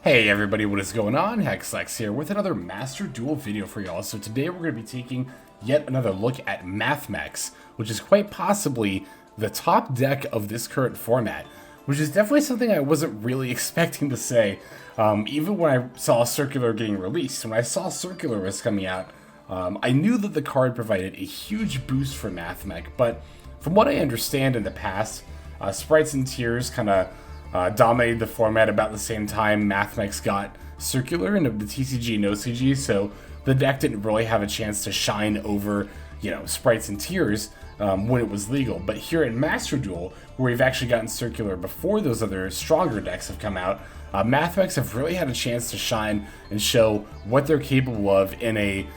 Hey everybody, what is going on? Heatsoul here with another Master Duel video for y'all. So today we're going to be taking yet another look at Mathmechs, which is quite possibly the top deck of this current format, which is definitely something I wasn't really expecting to say, even when I saw Circular getting released. When I saw Circular was coming out, I knew that the card provided a huge boost for Mathmech, but from what I understand in the past, Sprites and Tiers kind of dominated the format about the same time Mathmechs got Circular and the TCG and OCG, so the deck didn't really have a chance to shine over, Sprites and Tiers when it was legal. But here in Master Duel, where we've actually gotten Circular before those other stronger decks have come out, Mathmechs have really had a chance to shine and show what they're capable of in a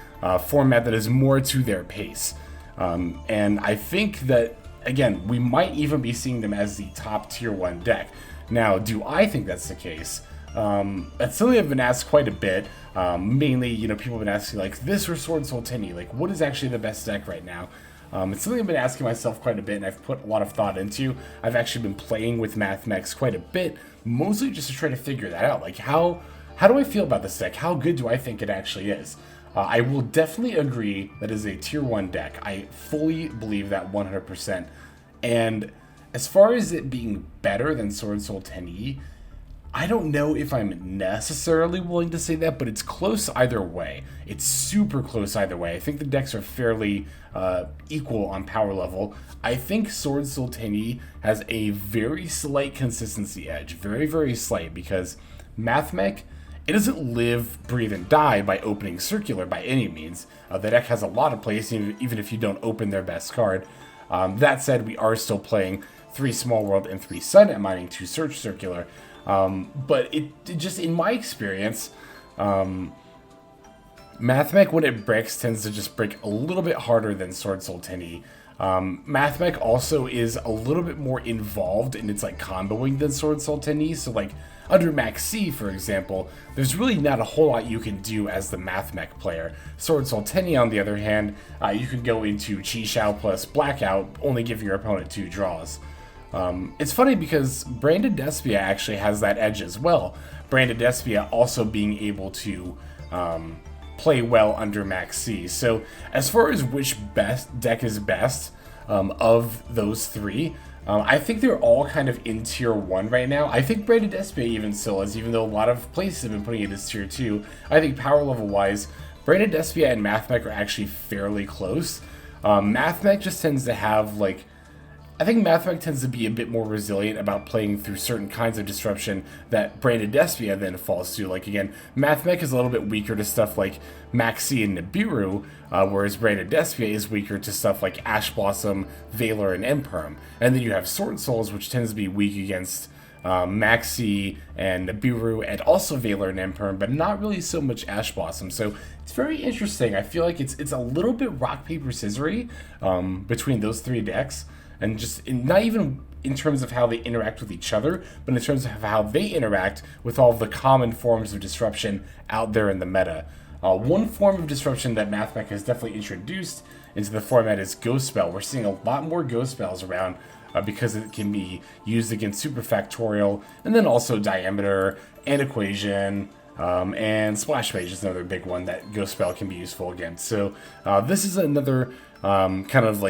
format that is more to their pace. And I think that, again, we might even be seeing them as the top tier 1 deck. Now, do I think that's the case? That's something I've been asked quite a bit. Mainly, people have been asking, like, this or Sword Soul Tenny? Like, what is actually the best deck right now? It's something I've been asking myself quite a bit, and I've put a lot of thought into. I've actually been playing with Mathmechs quite a bit, mostly just to try to figure that out. Like, how do I feel about this deck? How good do I think it actually is? I will definitely agree that it is a tier 1 deck. I fully believe that 100%. And as far as it being better than Sword Soul Tenny, I don't know if I'm necessarily willing to say that, but it's close either way. It's super close either way. I think the decks are fairly equal on power level. I think Sword Soul Tenny has a very slight consistency edge. Very, very slight, because Mathmech, it doesn't live, breathe, and die by opening Circular by any means. The deck has a lot of plays, even if you don't open their best card. That said, we are still playing 3 Small World and 3 Cynet Mining to search Circular. But it just, in my experience, Mathmech, when it breaks, tends to just break a little bit harder than Sword Soul Tenny. Mathmech also is a little bit more involved in its comboing than Sword Soul Tenny. So under Maxx, for example, there's really not a whole lot you can do as the Mathmech player. Sword Soul Tenny, on the other hand, you can go into Chi Shao plus Blackout, only give your opponent 2 draws. It's funny because Branded Despia actually has that edge as well. Branded Despia also being able to play well under Maxx. So as far as which deck is best of those 3, I think they're all kind of in tier 1 right now. I think Branded Despia even still is, even though a lot of places have been putting it as tier 2. I think power level wise, Branded Despia and Mathmech are actually fairly close. Mathmech just tends to have I think Mathmech tends to be a bit more resilient about playing through certain kinds of disruption that Branded Despia then falls to. Again, Mathmech is a little bit weaker to stuff like Maxx and Nibiru, whereas Branded Despia is weaker to stuff like Ash Blossom, Valor, and Imperm. And then you have Sword Souls, which tends to be weak against Maxx and Nibiru, and also Valor and Imperm, but not really so much Ash Blossom. So it's very interesting. I feel like it's a little bit rock, paper, scissory between those 3 decks. And just not even in terms of how they interact with each other, but in terms of how they interact with all of the common forms of disruption out there in the meta. One form of disruption that Mathmech has definitely introduced into the format is Ghost Spell. We're seeing a lot more Ghost Spells around because it can be used against Superfactorial, and then also Diameter and Equation, and Splash Mage is another big one that Ghost Spell can be useful against. So this is another kind of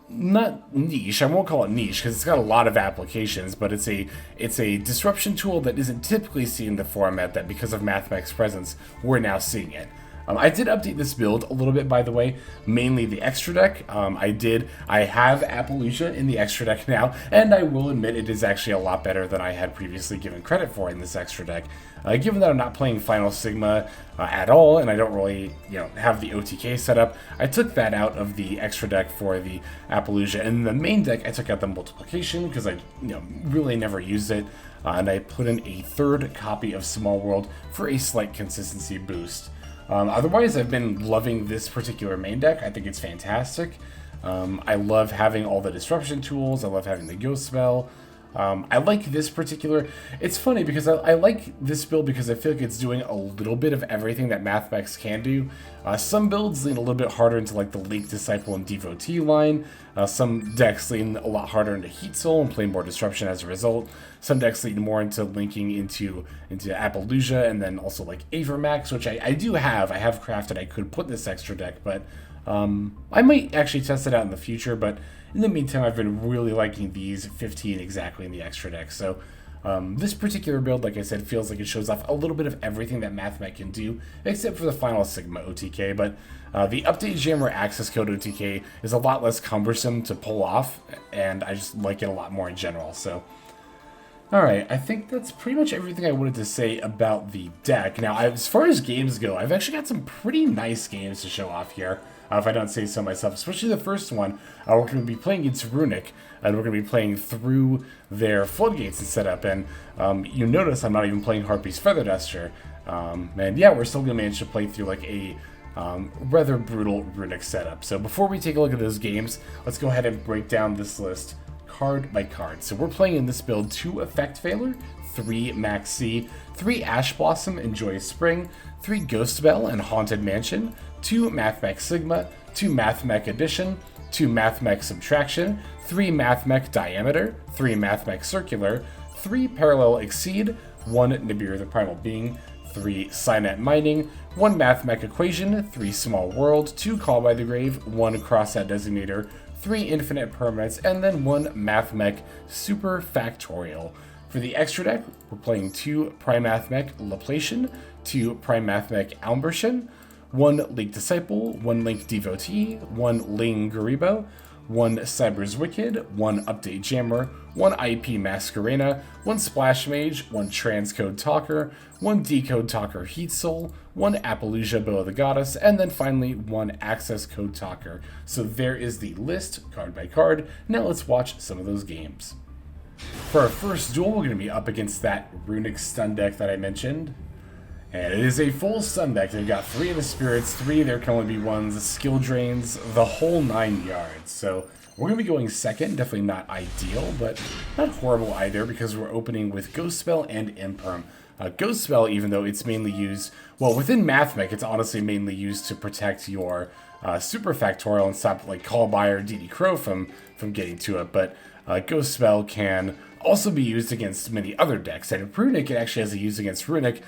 not niche, I won't call it niche because it's got a lot of applications, but it's a disruption tool that isn't typically seen in the format, that because of Mathmech's presence, we're now seeing it. I did update this build a little bit, by the way, mainly the extra deck. I have Apollusa in the extra deck now, and I will admit it is actually a lot better than I had previously given credit for in this extra deck. Given that I'm not playing Final Sigma at all, and I don't really, have the OTK set up, I took that out of the extra deck for the Apollusa. And in the main deck, I took out the multiplication because I, really never used it, and I put in a 3rd copy of Small World for a slight consistency boost. Otherwise, I've been loving this particular main deck. I think it's fantastic. I love having all the disruption tools. I love having the Ghost Spell. I like this particular... It's funny because I like this build because I feel like it's doing a little bit of everything that Mathmechs can do. Some builds lean a little bit harder into the Link Disciple and Devotee line. Some decks lean a lot harder into Heatsoul and play more disruption as a result. some decks lean more into linking into Apollusa, and then also like Maxx, which I do have. I have crafted. I could put this extra deck, but I might actually test it out in the future. But in the meantime, I've been really liking these 15 exactly in the extra deck. So this particular build, like I said, feels like it shows off a little bit of everything that Mathmech can do, except for the final Sigma OTK. But the Update Jammer Accesscode OTK is a lot less cumbersome to pull off, and I just like it a lot more in general. So, alright, I think that's pretty much everything I wanted to say about the deck. Now, as far as games go, I've actually got some pretty nice games to show off here, if I don't say so myself, especially the first one. We're going to be playing against Runick, and we're going to be playing through their floodgates and setup, and you notice I'm not even playing Harpy's Feather Duster, and yeah, we're still going to manage to play through like a rather brutal Runick setup. So before we take a look at those games, let's go ahead and break down this list card by card. So we're playing in this build 2 Effect Failure, 3 Maxx, 3 Ash Blossom and Joyous Spring, 3 Ghost Belle and Haunted Mansion, 2 Mathmech Sigma, 2 Mathmech Addition, 2 Mathmech Subtraction, 3 Mathmech Diameter, 3 Mathmech Circular, 3 Parallel Exceed, 1 Nibiru the Primal Being, 3 Cynet Mining, 1 Mathmech Equation, 3 Small World, 2 Call by the Grave, 1 Crossout Designator, 3 Infinite Impermanence, and then 1 Mathmech Superfactorial. For the extra deck, we're playing 2 Primathmech Laplacian, 2 Primathmech Alembertain, 1 Link Disciple, 1 Link Devotee, 1 Linguriboh, 1 Cyberse Wicckid, 1 Update Jammer, 1 IP Masquerena, 1 Splash Mage, 1 Transcode Talker, 1 Decode Talker Heatsoul, 1 Apollusa Belle the Goddess, and then finally 1 Accesscode Talker. So there is the list, card by card. Now let's watch some of those games. For our first duel, we're going to be up against that Runick stun deck that I mentioned. And it is a full stun deck. They've got 3 of the spirits, 3 there can only be ones, skill drains, the whole 9 yards. So we're going to be going second. Definitely not ideal, but not horrible either, because we're opening with Ghost Spell and Imperm. Ghost Spell, even though it's mainly used, well, within Mathmech, it's honestly mainly used to protect your Superfactorial and stop like Callby or DD Crow from getting to it. But Ghost Spell can also be used against many other decks. And Runick, it actually has a use against Runick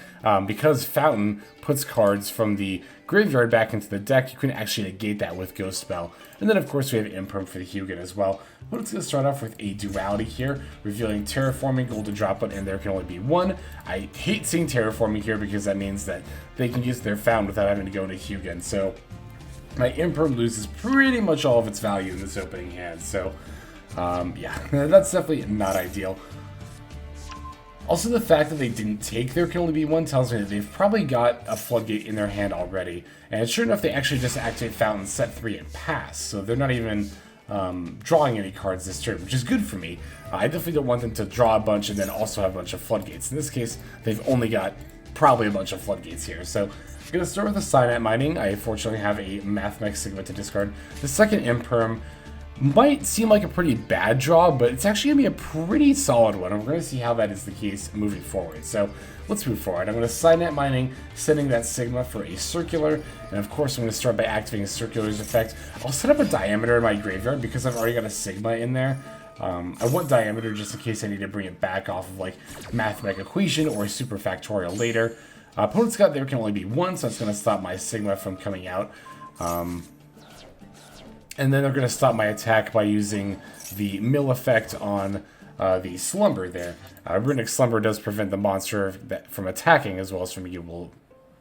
because Fountain puts cards from the graveyard back into the deck. You can actually negate that with Ghost Spell. And then, of course, we have Imperm for the Hugin as well. But it's going to start off with a duality here, revealing Terraforming Golden Droplet, and there can only be 1. I hate seeing Terraforming here because that means that they can use their Fountain without having to go into Hugin. So my Imperm loses pretty much all of its value in this opening hand. So yeah, that's definitely not ideal. Also, the fact that they didn't take their Can Only Be 1 tells me that they've probably got a Floodgate in their hand already. And sure enough, they actually just activate Fountain, set 3, and pass. So they're not even drawing any cards this turn, which is good for me. I definitely don't want them to draw a bunch and then also have a bunch of Floodgates. In this case, they've only got probably a bunch of Floodgates here. So I'm going to start with the Cynet Mining. I fortunately have a Mathmech Sigma to discard. The second Imperm might seem like a pretty bad draw, but it's actually going to be a pretty solid one. And we're going to see how that is the case moving forward. So let's move forward. I'm going to Cynet Mining, sending that Sigma for a Circular. And of course, I'm going to start by activating Circular's effect. I'll set up a Diameter in my graveyard because I've already got a Sigma in there. I want Diameter just in case I need to bring it back off of like Mathmech Equation or Superfactorial later. Opponent's got there can only be 1, so it's going to stop my Sigma from coming out. And then they're going to stop my attack by using the mill effect on the Slumber there. Runick Slumber does prevent the monster from attacking as well as from being able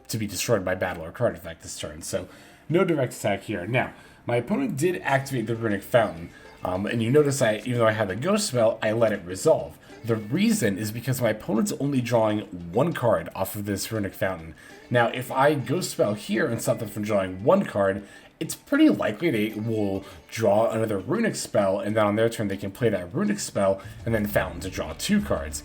to be destroyed by battle or card effect this turn. So no direct attack here. Now, my opponent did activate the Runick Fountain. And you notice even though I had the Ghost Spell, I let it resolve. The reason is because my opponent's only drawing 1 card off of this Runick Fountain. Now, if I Ghost Spell here and stop them from drawing 1 card, it's pretty likely they will draw another Runick spell, and then on their turn they can play that Runick spell and then Fountain to draw 2 cards.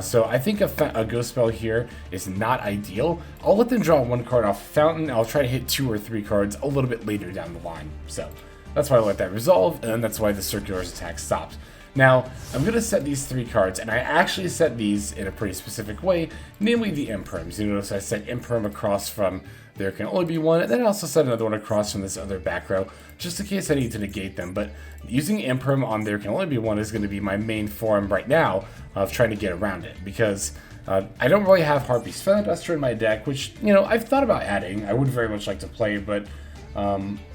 So I think a Ghost Spell here is not ideal. I'll let them draw 1 card off Fountain. I'll try to hit 2 or 3 cards a little bit later down the line. So that's why I let that resolve, and that's why the Circular's attack stopped. Now, I'm going to set these 3 cards, and I actually set these in a pretty specific way, namely the imperms. You notice I set imperm across from there can only be one, and then I also set another one across from this other back row, just in case I need to negate them. But using imperm on there can only be one is going to be my main form right now of trying to get around it, because I don't really have Harpy's Feather Duster in my deck, which, you know, I've thought about adding. I would very much like to play, but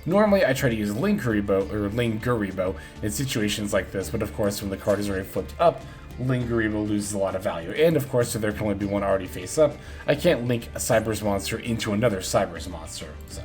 normally I try to use Linguriboh in situations like this, but of course when the card is already flipped up, Linguriboh loses a lot of value. And of course, if there can only be one already face up, I can't link a Cyberse monster into another Cyberse monster. So,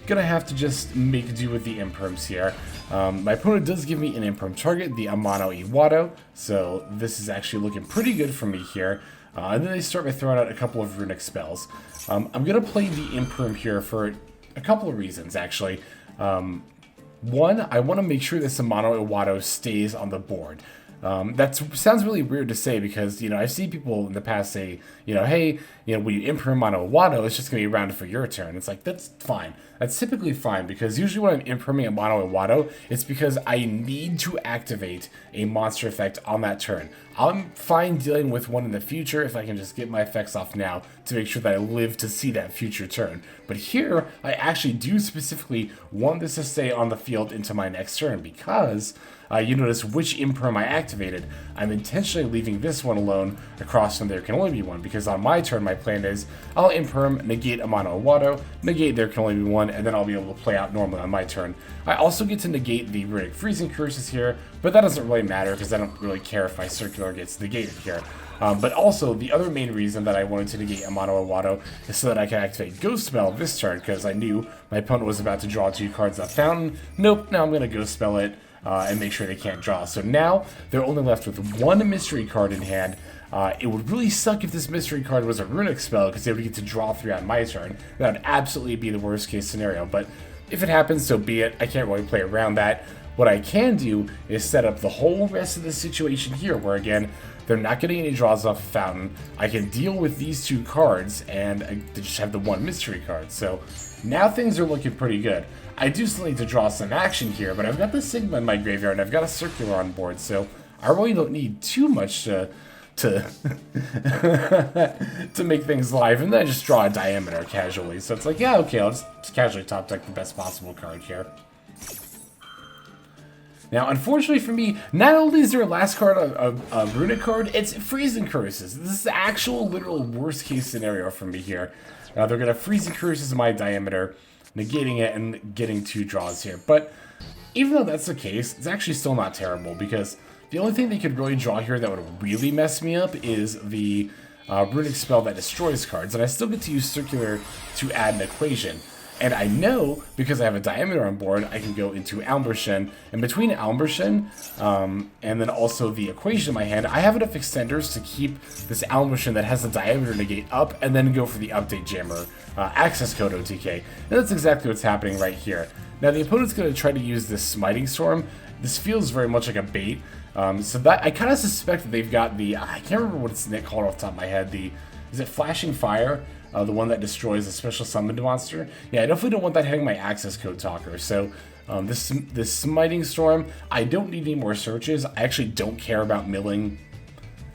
gonna have to just make do with the imperms here. My opponent does give me an imperm target, the Amano Iwado, so this is actually looking pretty good for me here. And then they start by throwing out a couple of Runick spells. I'm going to play the imperm here for a couple of reasons, actually. One, I want to make sure this Amano Iwado stays on the board. That sounds really weird to say because, you know, I've seen people in the past say, you know, hey, you know, when you imperm Amano Iwado, it's just going to be around for your turn. It's like, that's fine. That's typically fine because usually when I'm imperming Amano Iwado, it's because I need to activate a monster effect on that turn. I'm fine dealing with one in the future if I can just get my effects off now to make sure that I live to see that future turn. But here, I actually do specifically want this to stay on the field into my next turn because you notice which imperm I activated. I'm intentionally leaving this one alone across from there can only be one because on my turn my plan is I'll imperm, negate Amano Iwado, negate there can only be one, and then I'll be able to play out normally on my turn. I also get to negate the Runick Freezing Curses here, but that doesn't really matter because I don't really care if my Circular gets negated here. But also, the other main reason that I wanted to negate Amano Iwado is so that I can activate Ghost Spell this turn, because I knew my opponent was about to draw 2 cards off Fountain. Nope, now I'm going to Ghost Spell it and make sure they can't draw. So now, they're only left with 1 mystery card in hand. It would really suck if this mystery card was a Runick spell, because they would get to draw 3 on my turn. That would absolutely be the worst case scenario, but if it happens, so be it. I can't really play around that. What I can do is set up the whole rest of the situation here, where again, they're not getting any draws off of Fountain. I can deal with these 2 cards, and I just have the 1 mystery card. So now things are looking pretty good. I do still need to draw some action here, but I've got the Sigma in my graveyard, and I've got a Circular on board, so I really don't need too much to to make things live. And then I just draw a Diameter casually. So it's like, yeah, okay, I'll just casually top deck the best possible card here. Now, unfortunately for me, not only is their last card a Runick card, it's Freezing Curses. This is the actual literal worst case scenario for me here. They're going to Freezing Curses my Diameter, negating it and getting 2 draws here. But even though that's the case, it's actually still not terrible, because the only thing they could really draw here that would really mess me up is the Runick spell that destroys cards, and I still get to use Circular to add an equation. And I know, because I have a Diameter on board, I can go into Alembertain, and between Alembertain and then also the equation in my hand, I have enough extenders to keep this Alembertain that has the Diameter negate up, and then go for the Update Jammer, Accesscode OTK. And that's exactly what's happening right here. Now the opponent's going to try to use this Smiting Storm. This feels very much like a bait, so that I kind of suspect that they've got the, I can't remember what it's called off the top of my head, is it Flashing Fire? The one that destroys a special summoned monster. Yeah, I definitely don't want that hitting my Accesscode Talker. So this Smiting Storm, I don't need any more searches. I actually don't care about milling.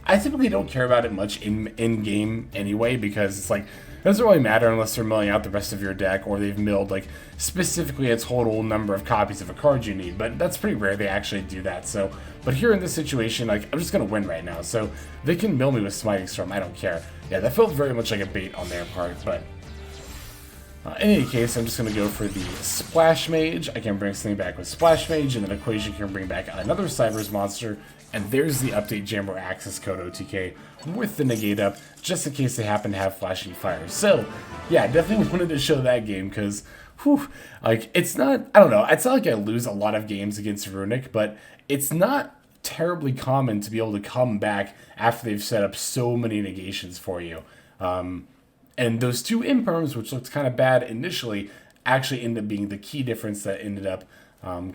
I typically don't care about it much in game anyway, because it's like, it doesn't really matter unless they're milling out the rest of your deck, or they've milled like specifically a total number of copies of a card you need. But that's pretty rare they actually do that. So, but here in this situation, like, I'm just gonna win right now. So they can mill me with Smiting Storm. I don't care. Yeah, that felt very much like a bait on their part, but in any case, I'm just going to go for the Splash Mage. I can bring something back with Splash Mage, and then Equation can bring back another Cyberse monster, and there's the Update Jammer Accesscode OTK with the negate up, just in case they happen to have Flashing Fire. So, yeah, definitely wanted to show that game, because, whew, like, it's not, I don't know, it's not like I lose a lot of games against Runick, but it's not terribly common to be able to come back after they've set up so many negations for you. And those 2 imperms, which looked kind of bad initially, actually ended up being the key difference that ended up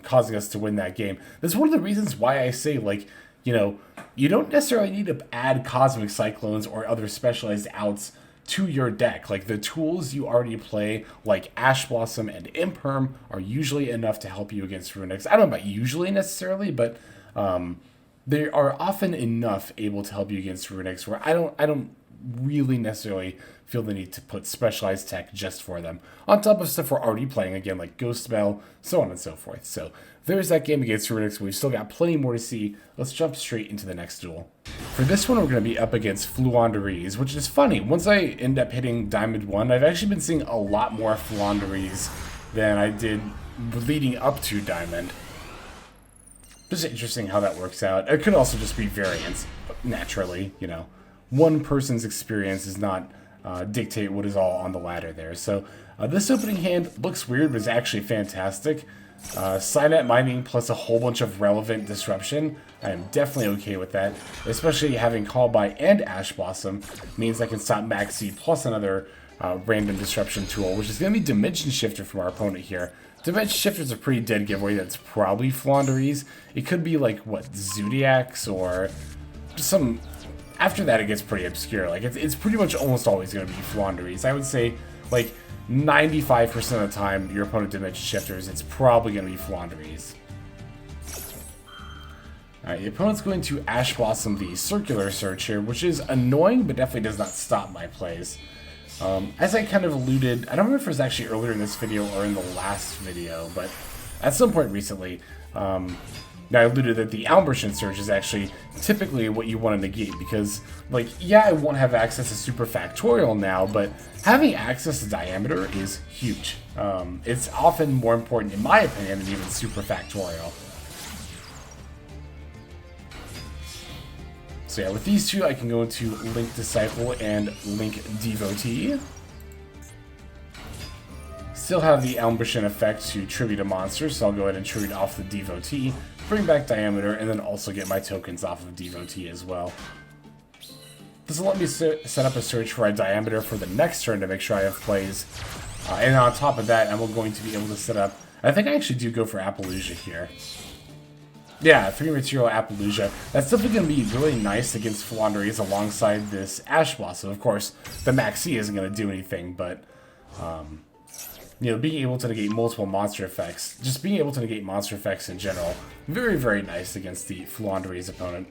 causing us to win that game. That's one of the reasons why I say, like, you know, you don't necessarily need to add Cosmic Cyclones or other specialized outs to your deck. Like the tools you already play, like Ash Blossom and Imperm, are usually enough to help you against Runicks. I don't know about usually necessarily, but they are often enough able to help you against Runicks where I don't really necessarily feel the need to put specialized tech just for them, on top of stuff we're already playing, again, like Ghost Belle, so on and so forth. So there's that game against Runicks. We've still got plenty more to see. Let's jump straight into the next duel. For this one, we're going to be up against Floowandereeze, which is funny. Once I end up hitting Diamond 1, I've actually been seeing a lot more Floowandereeze than I did leading up to Diamond. Just interesting how that works out. It could also just be variance, naturally, you know. One person's experience does not dictate what is all on the ladder there. So this opening hand looks weird, but is actually fantastic. Cynet Mining plus a whole bunch of relevant disruption. I am definitely okay with that. Especially having Call By and Ash Blossom means I can stop Maxx plus another random disruption tool, which is going to be Dimension Shifter from our opponent here. Dimension Shifter is a pretty dead giveaway. That's probably Floowandereeze. It could be like, what, Zodiacs or just some... After that, it gets pretty obscure. Like, it's pretty much almost always going to be Floowandereeze. I would say, like, 95% of the time your opponent Dimension Shifters, it's probably going to be Floowandereeze. Alright, the opponent's going to Ash Blossom the Circular Search here, which is annoying, but definitely does not stop my plays. As I kind of alluded, I don't remember if it was actually earlier in this video or in the last video, but at some point recently, I alluded that the Alembertain search is actually typically what you want to negate because, like, yeah, I won't have access to Superfactorial now, but having access to Diameter is huge. It's often more important, in my opinion, than even Superfactorial. So yeah, with these two, I can go into Link Disciple and Link Devotee. Still have the Alembertain effect to tribute a monster, so I'll go ahead and tribute off the Devotee, bring back Diameter, and then also get my tokens off of Devotee as well. This will let me set up a search for a Diameter for the next turn to make sure I have plays. And on top of that, I'm going to be able to set up... I think I actually do go for Apollusa here. Yeah, 3 material Apollusa. That's definitely going to be really nice against Floowandereeze alongside this Ash Blossom. Of course, the Maxx isn't going to do anything, but... you know, being able to negate multiple monster effects, just being able to negate monster effects in general, very, very nice against the Floowandereeze opponent.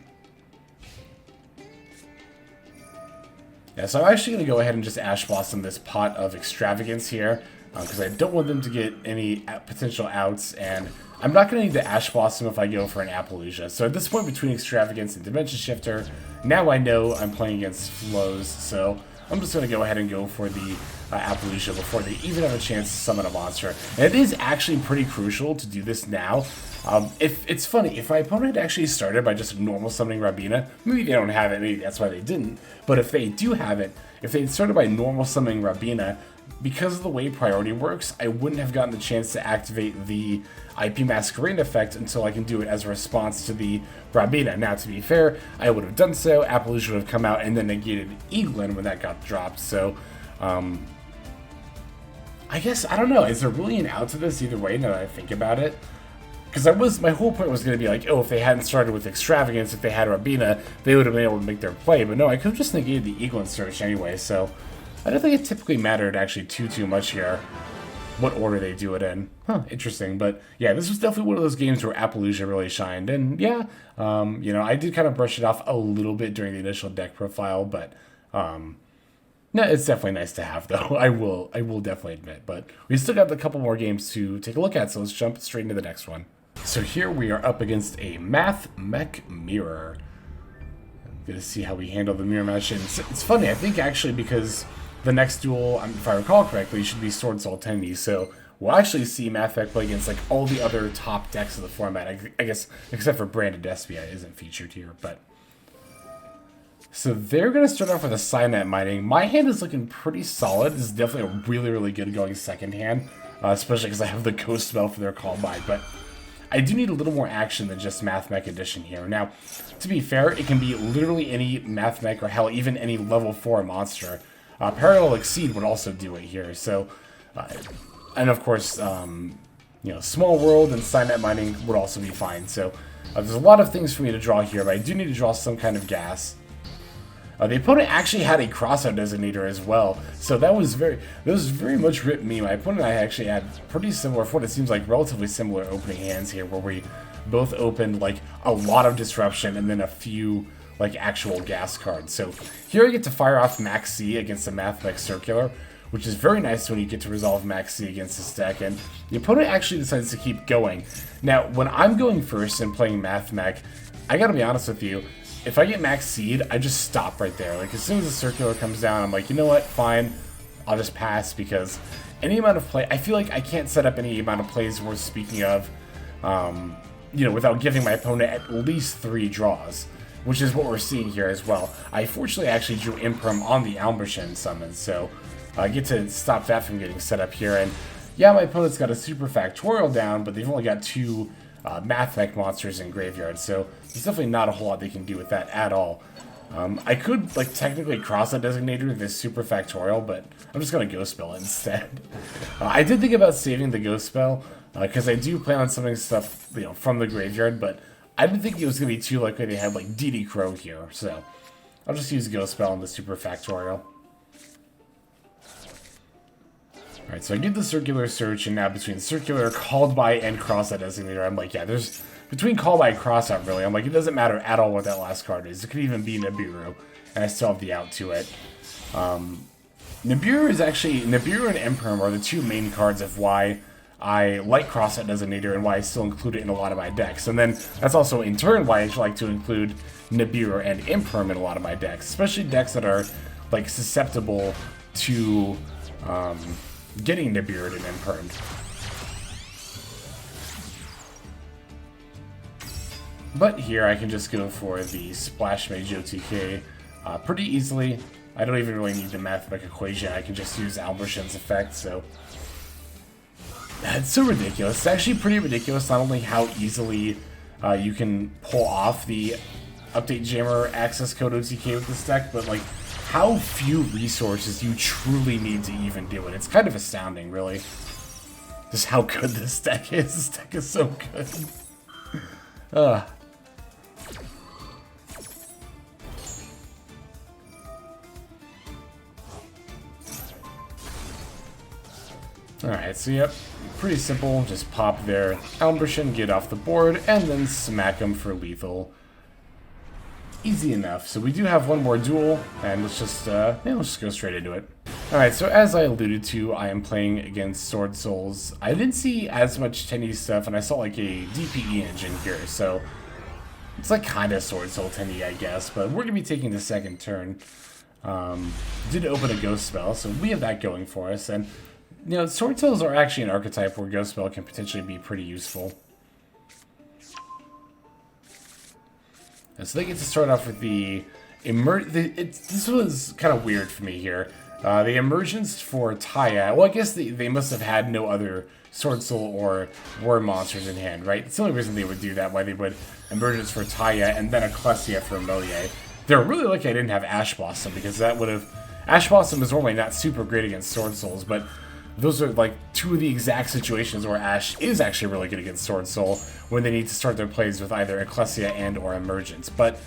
Yeah, so I'm actually going to go ahead and just Ash Blossom this pot of Extravagance here, because I don't want them to get any potential outs, and I'm not going to need the Ash Blossom if I go for an Apollusa. So at this point between Extravagance and Dimension Shifter, now I know I'm playing against flows, so I'm just going to go ahead and go for the Apollusa before they even have a chance to summon a monster. And it is actually pretty crucial to do this now. If it's funny, if my opponent had actually started by just normal summoning Rabina, maybe they don't have it, maybe that's why they didn't, but if they do have it, if they had started by normal summoning Rabina, because of the way priority works, I wouldn't have gotten the chance to activate the IP Masquerena effect until I can do it as a response to the Rabina. Now, to be fair, I would have done so, Apollusa would have come out and then negated Eaglin when that got dropped, so, I guess, I don't know, is there really an out to this either way now that I think about it? Because my whole point was going to be like, oh, if they hadn't started with Extravagance, if they had Rabina, they would have been able to make their play, but no, I could have just negated the Eaglin search anyway, so I don't think it typically mattered actually too much here what order they do it in. Huh, interesting. But yeah, this was definitely one of those games where Apollusa really shined. And yeah, you know, I did kind of brush it off a little bit during the initial deck profile, but no, it's definitely nice to have though. I will definitely admit. But we still got a couple more games to take a look at, so let's jump straight into the next one. So here we are up against a Mathmech Mirror. I'm gonna see how we handle the mirror match. And it's funny, I think actually because the next duel, if I recall correctly, should be Sword Soul Tendy, so we'll actually see Mathmech play against like all the other top decks of the format, I guess, except for Branded Despia isn't featured here, but... So they're going to start off with a Cynet Mining. My hand is looking pretty solid. This is definitely a really good going second hand, especially because I have the Ghost Belle for their Call By, but I do need a little more action than just Mathmech Addition here. Now, to be fair, it can be literally any Mathmech, or hell, even any level 4 monster. Parallel Exceed would also do it here, so, and of course, you know, Small World and Cynet Mining would also be fine, so there's a lot of things for me to draw here, but I do need to draw some kind of gas. The opponent actually had a Crossout Designator as well, so that was very much ripped me. My opponent and I actually had pretty similar, for what it seems like relatively similar opening hands here, where we both opened like a lot of Disruption and then a few like actual gas cards. So here I get to fire off Maxx against the Mathmech Circular, which is very nice when you get to resolve Maxx against this deck, and the opponent actually decides to keep going. Now, when I'm going first and playing Mathmech, I gotta be honest with you, if I get Maxx, I just stop right there. Like, as soon as the Circular comes down, I'm like, you know what, fine, I'll just pass, because any amount of play, I feel like I can't set up any amount of plays worth speaking of, you know, without giving my opponent at least 3 draws, which is what we're seeing here as well. I fortunately actually drew Imperm on the Alembertain summon, so I get to stop that from getting set up here. And yeah, my opponent's got a Superfactorial down, but they've only got 2 Mathmech monsters in graveyard, so there's definitely not a whole lot they can do with that at all. I could, like, technically Crossout Designator this Superfactorial, but I'm just going to Ghost Spell instead. I did think about saving the Ghost Spell, because I do plan on summoning stuff, you know, from the graveyard, but I didn't think it was going to be too likely to have, like, DD Crow here, so I'll just use Ghost Spell on the Superfactorial. Alright, so I get the Circular Search, and now between Circular, Called By, and Crossout Designator, I'm like, yeah, there's... Between Call By and Crossout, really, I'm like, it doesn't matter at all what that last card is. It could even be Nibiru, and I still have the out to it. Nibiru is actually... Nibiru and Imperm are the 2 main cards of why I like Crossout Designator and why I still include it in a lot of my decks. And then that's also, in turn, why I like to include Nibiru and Imperm in a lot of my decks. Especially decks that are, like, susceptible to... getting Nibiru and Impermed. But here I can just go for the Splash Mage OTK pretty easily. I don't even really need the Mathmech Equation. I can just use Alembertain's effect, so... It's so ridiculous. It's actually pretty ridiculous not only how easily you can pull off the Update Jammer Accesscode OTK with this deck, but like how few resources you truly need to even do it. It's kind of astounding, really. Just how good this deck is. This deck is so good. Alright, so yep, pretty simple. Just pop their Alembertain, get off the board, and then smack them for lethal. Easy enough. So we do have one more duel, and let's just go straight into it. Alright, so as I alluded to, I am playing against Sword Souls. I didn't see as much Tenny stuff, and I saw like a DPE engine here, so it's like kind of Sword Soul Tenny, I guess, but we're going to be taking the second turn. Did open a Ghost Spell, so we have that going for us, and you know, Sword Souls are actually an archetype where Ghost Spell can potentially be pretty useful. And so they get to start off with the this was kind of weird for me here. The emergence for Taya. Well, I guess they must have had no other Sword Soul or War monsters in hand, right? It's the only reason they would do that. Why they would emergence for Taya and then Ecclesia for Moye. They're really lucky I didn't have Ash Blossom, because that would have... Ash Blossom is normally not super great against Sword Souls, but those are like 2 of the exact situations where Ash is actually really good against Sword Soul when they need to start their plays with either Ecclesia and or Emergence. But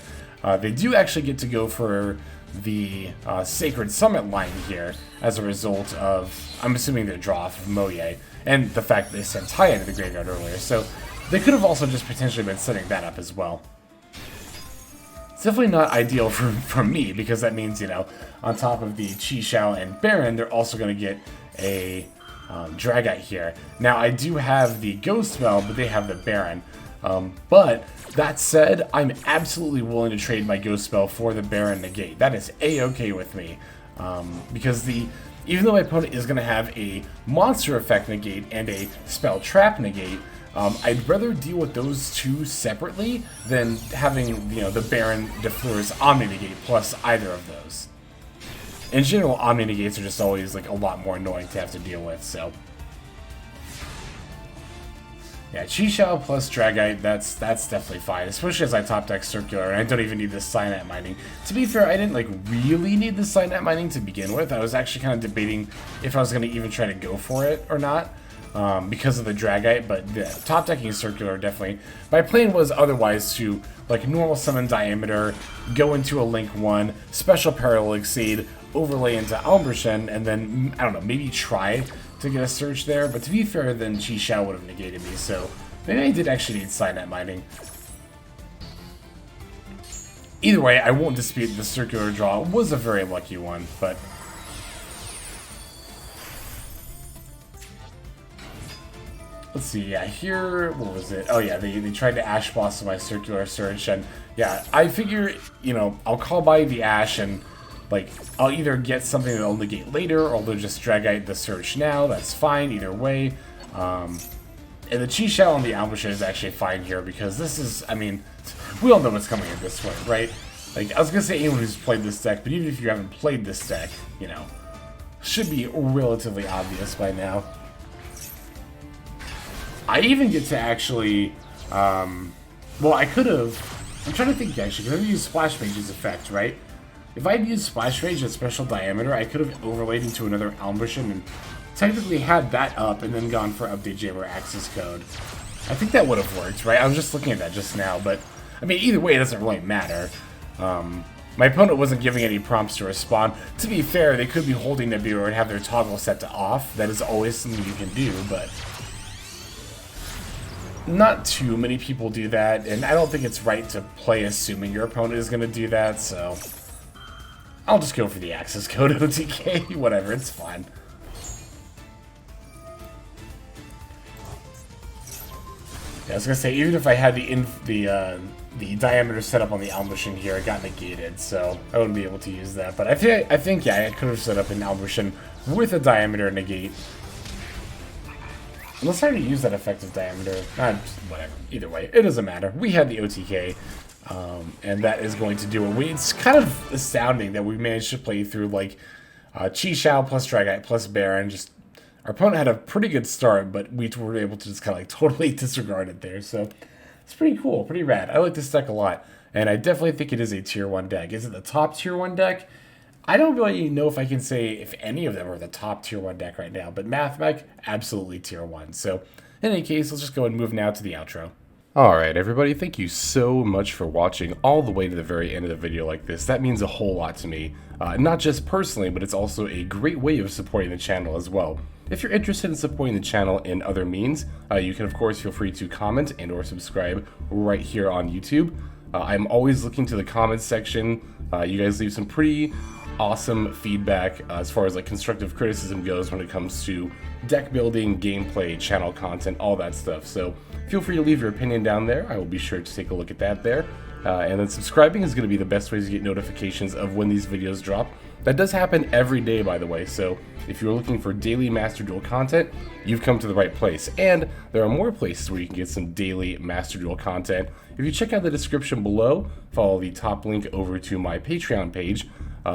they do actually get to go for the Sacred Summit line here as a result of, I'm assuming, their draw off of Moye and the fact that they sent Taya to the graveyard earlier. So they could have also just potentially been setting that up as well. It's definitely not ideal for me, because that means, you know, on top of the Chi Shao and Baron, they're also going to get a Dragite here. Now, I do have the Ghost Spell, but they have the Baron. But that said, I'm absolutely willing to trade my Ghost Spell for the Baron Negate. That is A-okay with me. Because even though my opponent is going to have a Monster Effect Negate and a Spell Trap Negate, I'd rather deal with those 2 separately than having, you know, the Baron DeFleur's Omni Negate plus either of those. In general, Omni Negates are just always like a lot more annoying to have to deal with, so. Yeah, Chi Shao plus Dragite, that's definitely fine, especially as I top deck Circular, and I don't even need the Cynet Mining. To be fair, I didn't like really need the Cynet Mining to begin with. I was actually kind of debating if I was going to even try to go for it or not, because of the Dragite, but yeah, top decking Circular definitely. My plan was otherwise to like normal summon Diameter, go into a Link 1, special Parallel Exceed, overlay into Alembertain, and then, I don't know, maybe try to get a search there. But to be fair, then Chi Xiao would have negated me, so maybe I did actually need Cynet Mining. Either way, I won't dispute the circular draw was a very lucky one, but... Let's see, yeah, here, what was it? Oh yeah, they tried to Ash Boss my circular search, and yeah, I figure, you know, I'll call by the Ash, and, like, I'll either get something that'll negate later, or they'll just drag out the search now, that's fine, either way. And the Chi Xiao on the Alembertain is actually fine here, because this is, I mean, we all know what's coming in this way, right? Like, I was gonna say anyone who's played this deck, but even if you haven't played this deck, you know, should be relatively obvious by now. I even get to actually, well, I could have, I'm trying to think actually, because I've used Splash Mage's effect, right? If I had used Splash Mage at special Diameter, I could have overlaid into another Alembertain and technically had that up and then gone for Update Jam or Accesscode. I think that would have worked, right? I was just looking at that just now, but, I mean, either way, it doesn't really matter. My opponent wasn't giving any prompts to respond. To be fair, they could be holding Nibiru and have their toggle set to off. That is always something you can do, but not too many people do that, and I don't think it's right to play assuming your opponent is going to do that, so I'll just go for the Accesscode OTK, whatever, it's fine. Yeah, I was going to say, even if I had the Diameter set up on the Alembertain here, it got negated, so I wouldn't be able to use that, but I think yeah, I could have set up an Alembertain with a Diameter negate. Unless I already used that effective Diameter. Whatever. Either way, it doesn't matter. We had the OTK, and that is going to do it. It's kind of astounding that we managed to play through, like, Chi Xiao plus Dragite plus Baron. Just, our opponent had a pretty good start, but we were able to just kind of, like, totally disregard it there. So, it's pretty cool. Pretty rad. I like this deck a lot, and I definitely think it is a Tier 1 deck. Is it the top Tier 1 deck? I don't really know if I can say if any of them are the top Tier 1 deck right now, but Mathmech, absolutely Tier 1. So, in any case, let's just go and move now to the outro. Alright everybody, thank you so much for watching all the way to the very end of the video like this. That means a whole lot to me. Not just personally, but it's also a great way of supporting the channel as well. If you're interested in supporting the channel in other means, you can of course feel free to comment and or subscribe right here on YouTube. I'm always looking to the comments section. You guys leave some pretty awesome feedback as far as like constructive criticism goes when it comes to deck building, gameplay, channel content, all that stuff. So feel free to leave your opinion down there. I will be sure to take a look at that there. And then subscribing is going to be the best way to get notifications of when these videos drop. That does happen every day, by the way, so if you're looking for daily Master Duel content, you've come to the right place. And there are more places where you can get some daily Master Duel content. If you check out the description below, follow the top link over to my Patreon page.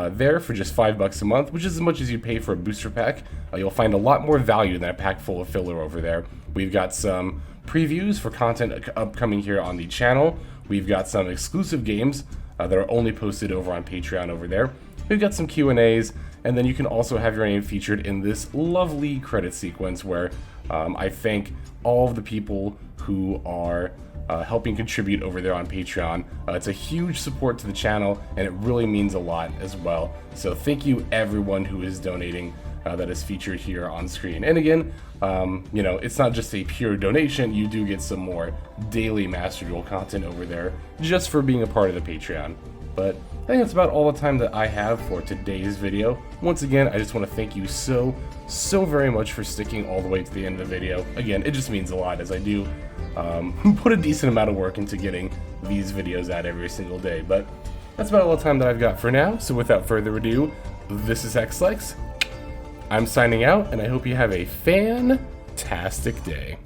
There for just $5 a month, which is as much as you pay for a booster pack. You'll find a lot more value than a pack full of filler over there. We've got some previews for content upcoming here on the channel. We've got some exclusive games that are only posted over on Patreon over there. We've got some Q&As, and then you can also have your name featured in this lovely credit sequence where I thank all of the people who are helping contribute over there on Patreon. It's a huge support to the channel, and it really means a lot as well. So thank you everyone who is donating that is featured here on screen. And again, you know, it's not just a pure donation, you do get some more daily Master Duel content over there just for being a part of the Patreon. But I think that's about all the time that I have for today's video. Once again, I just want to thank you so very much for sticking all the way to the end of the video. Again, it just means a lot as I do put a decent amount of work into getting these videos out every single day. But that's about all the time that I've got for now. So without further ado, this is Xlex. I'm signing out, and I hope you have a fantastic day.